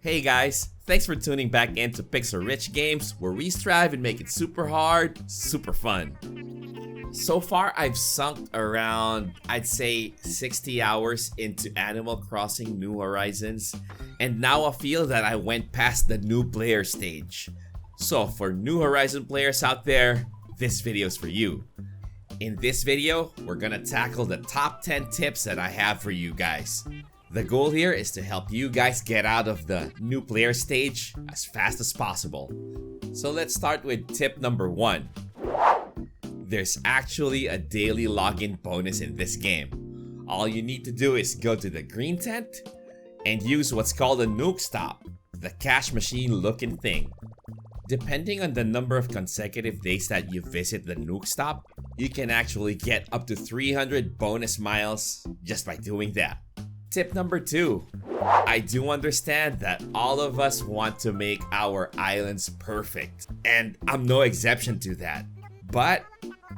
Hey guys, thanks for tuning back into Pixel Rich Games, where we strive and make it super hard, super fun. So far, I've sunk around, I'd say, 60 hours into Animal Crossing New Horizons, and now I feel that I went past the new player stage. So for New Horizon players out there, this video's for you. In this video, we're gonna tackle the top 10 tips that I have for you guys. The goal here is to help you guys get out of the new player stage as fast as possible. So let's start with tip number 1. There's actually a daily login bonus in this game. All you need to do is go to the green tent and use what's called a nuke stop, the cash machine looking thing. Depending on the number of consecutive days that you visit the nuke stop, you can actually get up to 300 bonus miles just by doing that. Tip number 2. I do understand that all of us want to make our islands perfect, and I'm no exception to that. But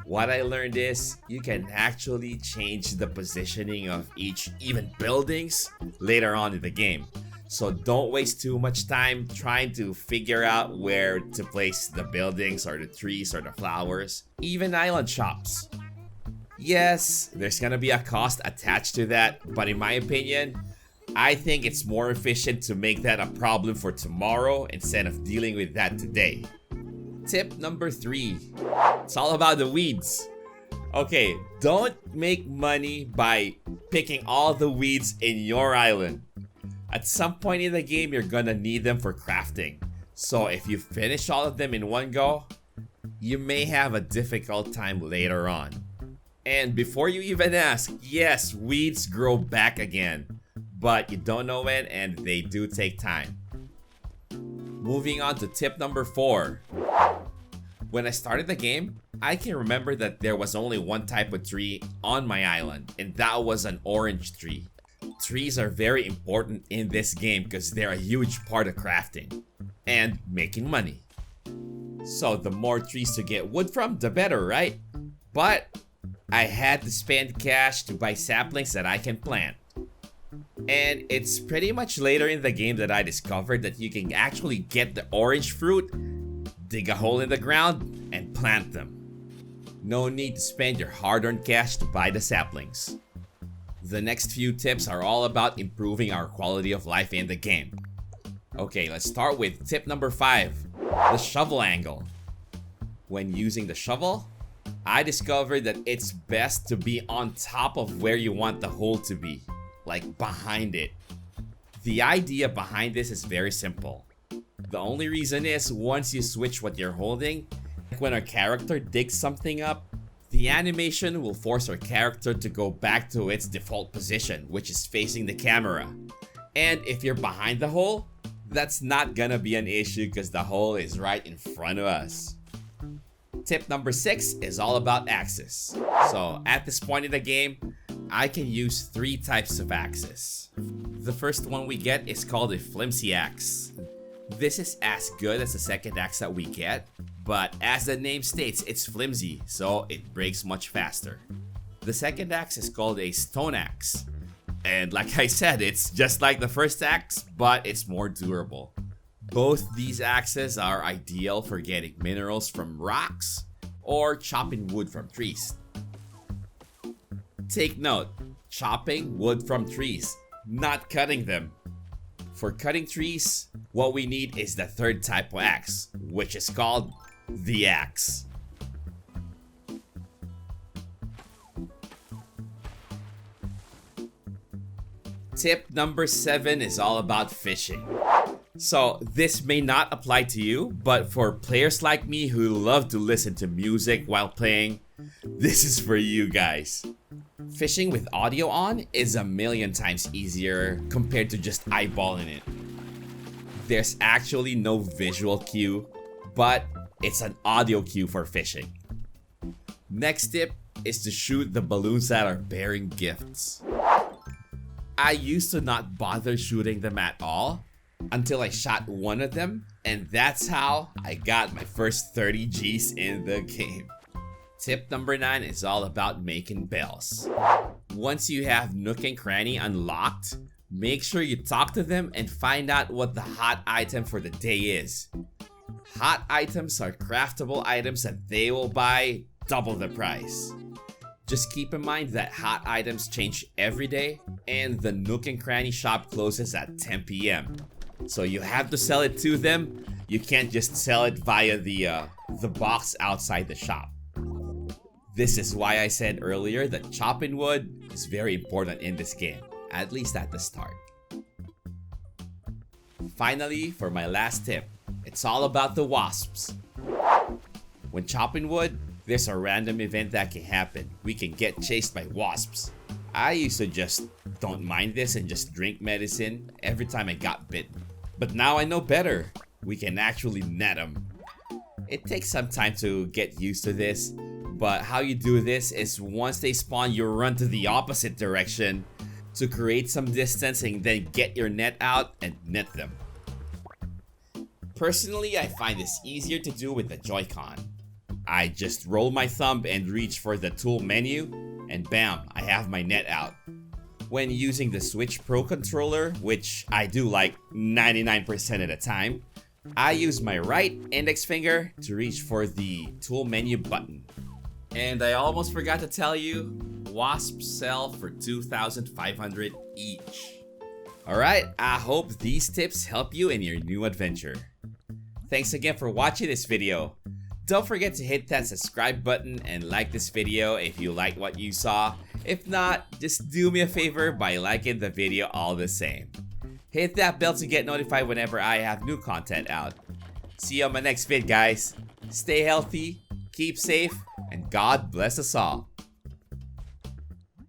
what I learned is you can actually change the positioning of each, even buildings, later on in the game. So don't waste too much time trying to figure out where to place the buildings or the trees or the flowers, even island shops. Yes, there's gonna be a cost attached to that, but in my opinion, I think it's more efficient to make that a problem for tomorrow instead of dealing with that today. Tip number 3. It's all about the weeds. Okay, don't make money by picking all the weeds in your island. At some point in the game, you're gonna need them for crafting. So if you finish all of them in one go, you may have a difficult time later on. And before you even ask, yes, weeds grow back again, but you don't know when and they do take time. Moving on to tip number 4. When I started the game, I can remember that there was only one type of tree on my island, and that was an orange tree. Trees are very important in this game because they're a huge part of crafting and making money. So the more trees to get wood from, the better, right? But I had to spend cash to buy saplings that I can plant. And it's pretty much later in the game that I discovered that you can actually get the orange fruit, dig a hole in the ground, and plant them. No need to spend your hard-earned cash to buy the saplings. The next few tips are all about improving our quality of life in the game. Okay, let's start with tip number 5, the shovel angle. When using the shovel, I discovered that it's best to be on top of where you want the hole to be, like behind it. The idea behind this is very simple. The only reason is once you switch what you're holding, like when our character digs something up, the animation will force our character to go back to its default position, which is facing the camera. And if you're behind the hole, that's not gonna be an issue because the hole is right in front of us. Tip number 6 is all about axes. So at this point in the game, I can use 3 types of axes. The first one we get is called a flimsy axe. This is as good as the second axe that we get, but as the name states, it's flimsy, so it breaks much faster. The second axe is called a stone axe. And like I said, it's just like the first axe, but it's more durable. Both these axes are ideal for getting minerals from rocks or chopping wood from trees. Take note, chopping wood from trees, not cutting them. For cutting trees, what we need is the third type of axe, which is called the axe. Tip number 7 is all about fishing. So this may not apply to you, but for players like me who love to listen to music while playing, this is for you guys. Fishing with audio on is a million times easier compared to just eyeballing it. There's actually no visual cue, but it's an audio cue for fishing. Next tip is to shoot the balloons that are bearing gifts. I used to not bother shooting them at all until I shot one of them, and that's how I got my first 30 G's in the game. Tip number 9 is all about making bells. Once you have Nook and Cranny unlocked, Make sure you talk to them and find out what the hot item for the day is. Hot items are craftable items that they will buy double the price. Just keep in mind that hot items change every day and the Nook and Cranny shop closes at 10 p.m. So you have to sell it to them. You can't just sell it via the box outside the shop. This is why I said earlier that chopping wood is very important in this game, at least at the start. Finally, for my last tip, it's all about the wasps. When chopping wood, there's a random event that can happen. We can get chased by wasps. I used to just don't mind this and just drink medicine every time I got bitten. But now I know better. We can actually net them. It takes some time to get used to this, but how you do this is once they spawn, you run to the opposite direction to create some distance and then get your net out and net them. Personally, I find this easier to do with the Joy-Con. I just roll my thumb and reach for the tool menu, and bam, I have my net out. When using the Switch Pro controller, which I do like 99% of the time, I use my right index finger to reach for the tool menu button. And I almost forgot to tell you, wasps sell for 2,500 each. Alright, I hope these tips help you in your new adventure. Thanks again for watching this video. Don't forget to hit that subscribe button and like this video if you like what you saw. If not, just do me a favor by liking the video all the same. Hit that bell to get notified whenever I have new content out. See you on my next vid, guys. Stay healthy, keep safe, and God bless us all.